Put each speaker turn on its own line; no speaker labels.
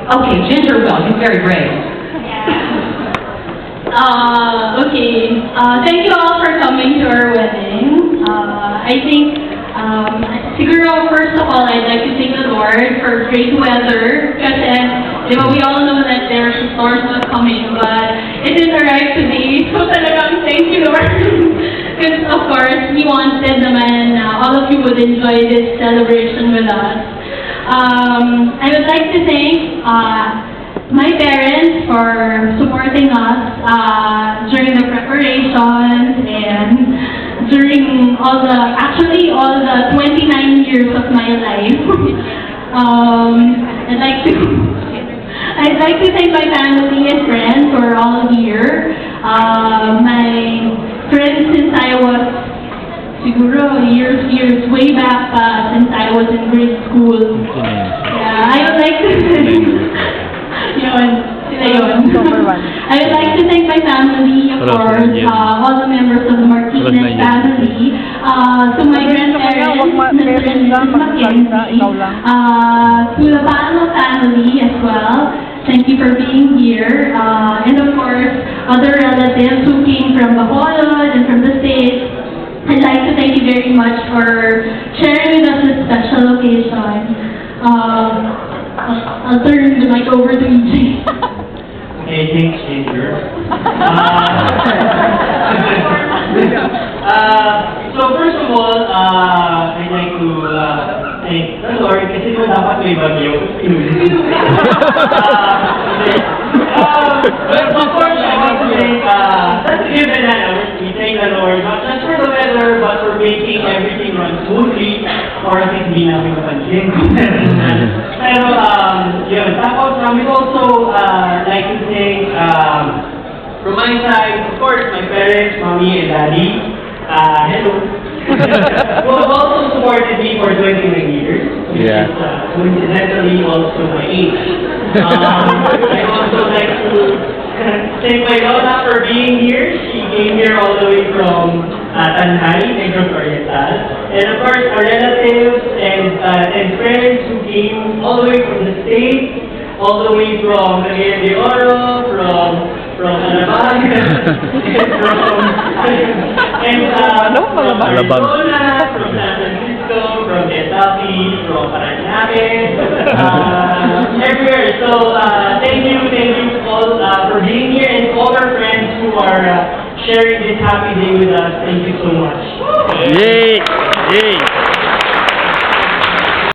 Okay, Ginger will. He's very brave.
Okay. Thank you all for coming to our wedding. I think, siguro, first of all, I'd like to thank the Lord for great weather. Kasi, di ba, we all know that there's storms not coming, but it is arrived today. So talagang thank you, Lord. Because, of course, we wanted naman all of you would enjoy this celebration with us. I would like to thank my parents for supporting us during the preparations and during all the 29 years of my life. I'd like to thank my family and friends who are all here. My friends since I was siguro years way back since I was in grade school. Yeah, I would like to I would like to thank my family, of course, all the members of the Martinez family, to my grandparents, Mr. and Mrs. Mackenzie, to the Pano family as well. Thank you for being here, and of course, other relatives who came from Bacolod and from the States. I'd like to thank you very much for sharing with us this special occasion. I'll turn the mic over to EJ.
Okay, thanks, Ginger. So first of all, I'd like to thank the Lord kasi kung dapat may bagyo, inulit. But of course, I want to thank, we thank the Lord, not just for the weather, but for making everything run smoothly, or at least hindi namin mapansin. Pero, yun. Tapos, we also like to thank, from my side, of course, my parents, mommy and daddy. Hello. Who have also supported me for 29 years, which is coincidentally also my age. I also like to thank my Lola for being here. She came here all the way from Tanhay, Negros Oriental. And of course, our relatives and friends who came all the way from the States, all the way from Cagayan de Oro, from Alabang, from Arizona, from San Francisco, from Kentucky, from Paranaque, everywhere. So thank you all for being here, and all our friends who are sharing this happy day with us. Thank you so much.
Yay!